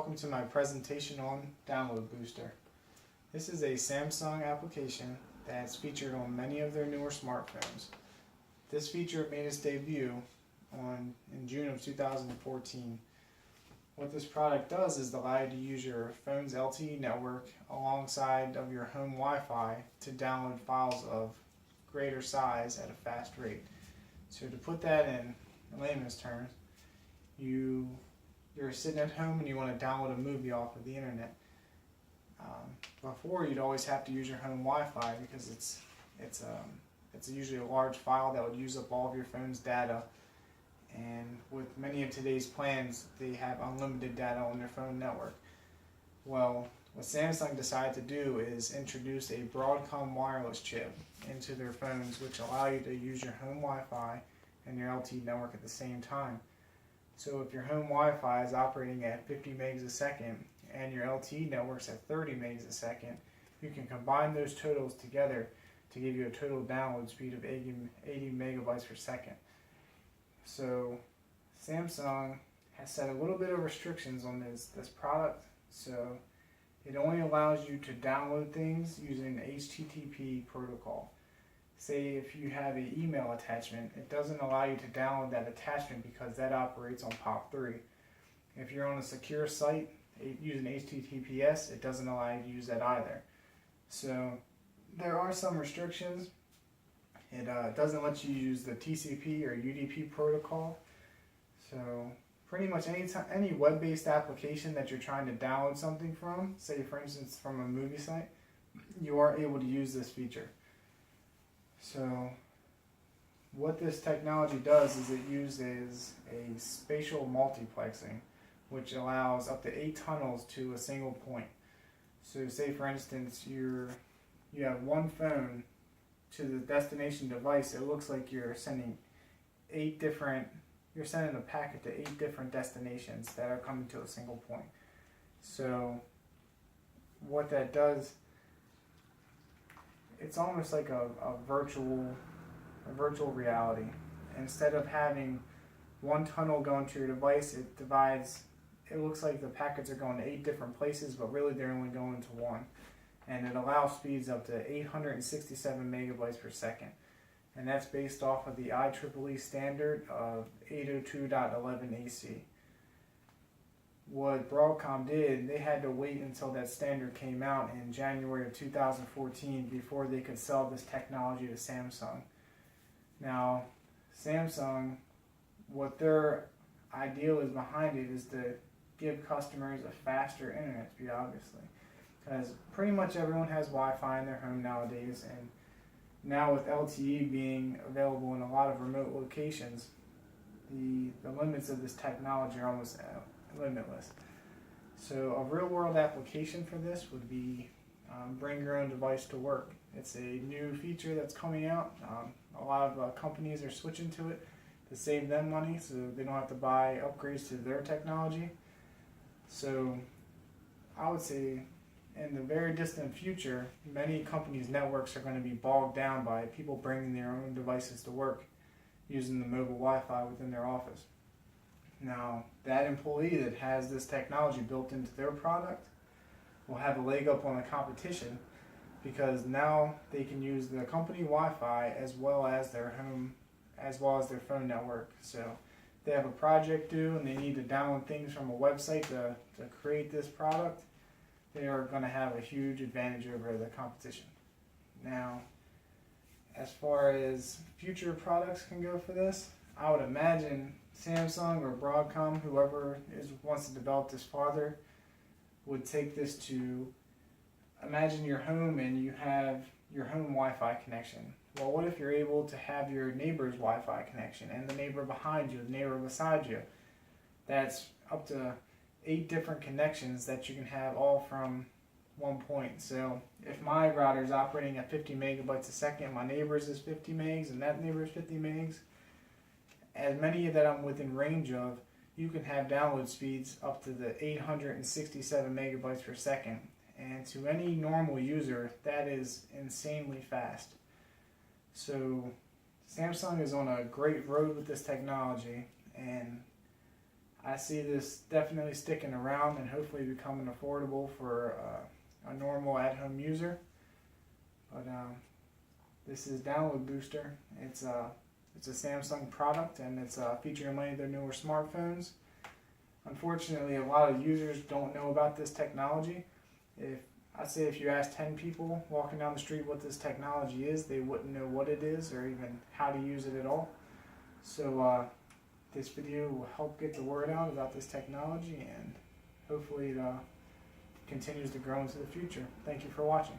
welcome to my presentation on Download Booster. This is a Samsung application that's featured on many of their newer smartphones. This feature made its debut in June of 2014. What this product does is allow you to use your phone's LTE network alongside of your home Wi-Fi to download files of greater size at a fast rate. So to put that in layman's terms, you're sitting at home and you want to download a movie off of the internet. Before, you'd always have to use your home Wi-Fi because it's usually a large file that would use up all of your phone's data. And with many of today's plans, they have unlimited data on their phone network. Well, what Samsung decided to do is introduce a Broadcom wireless chip into their phones, which allow you to use your home Wi-Fi and your LTE network at the same time. So if your home Wi-Fi is operating at 50 megs a second and your LTE network's at 30 megs a second, you can combine those totals together to give you a total download speed of 80 megabytes per second. So Samsung has set a little bit of restrictions on this product. So it only allows you to download things using the HTTP protocol. Say if you have an email attachment, it doesn't allow you to download that attachment because that operates on POP3. If you're on a secure site using HTTPS, it doesn't allow you to use that either. So there are some restrictions. It doesn't let you use the TCP or UDP protocol. So pretty much any web-based application that you're trying to download something from, say for instance from a movie site, you are able to use this feature. So what this technology does is it uses a spatial multiplexing, which allows up to 8 tunnels to a single point. So say for instance you have one phone to the destination device. It looks like you're sending a packet to 8 different destinations that are coming to a single point. So what that does, it's almost like a virtual reality. Instead of having one tunnel going to your device, it looks like the packets are going to 8 different places, but really they're only going to one. And it allows speeds up to 867 megabytes per second. And that's based off of the IEEE standard of 802.11ac. What Broadcom did, they had to wait until that standard came out in January of 2014 before they could sell this technology to Samsung. Now, Samsung, what their ideal is behind it is to give customers a faster internet speed, obviously. Because pretty much everyone has Wi-Fi in their home nowadays, and now with LTE being available in a lot of remote locations, the limits of this technology are almost limitless. So a real-world application for this would be bring your own device to work. It's a new feature that's coming out. A lot of companies are switching to it to save them money, so they don't have to buy upgrades to their technology. So I would say in the very distant future, many companies' networks are going to be bogged down by people bringing their own devices to work using the mobile Wi-Fi within their office. Now, that employee that has this technology built into their product will have a leg up on the competition because now they can use the company Wi-Fi as well as their phone network. So if they have a project due and they need to download things from a website to create this product, they are going to have a huge advantage over the competition. Now, as far as future products can go for this, I would imagine Samsung or Broadcom, whoever wants to develop this farther, would take this to, imagine your home and you have your home Wi-Fi connection. Well, what if you're able to have your neighbor's Wi-Fi connection and the neighbor behind you, the neighbor beside you? That's up to 8 different connections that you can have all from one point. So if my router is operating at 50 megabytes a second, my neighbor's is 50 megs, and that neighbor's 50 megs, as many that I'm within range of, you can have download speeds up to the 867 megabytes per second. And to any normal user, that is insanely fast. So Samsung is on a great road with this technology, and I see this definitely sticking around and hopefully becoming affordable for a normal at-home user. But this is Download Booster. It's a Samsung product, and it's featured in many of their newer smartphones. Unfortunately, a lot of users don't know about this technology. I'd say if you ask 10 people walking down the street what this technology is, they wouldn't know what it is or even how to use it at all. So this video will help get the word out about this technology, and hopefully it continues to grow into the future. Thank you for watching.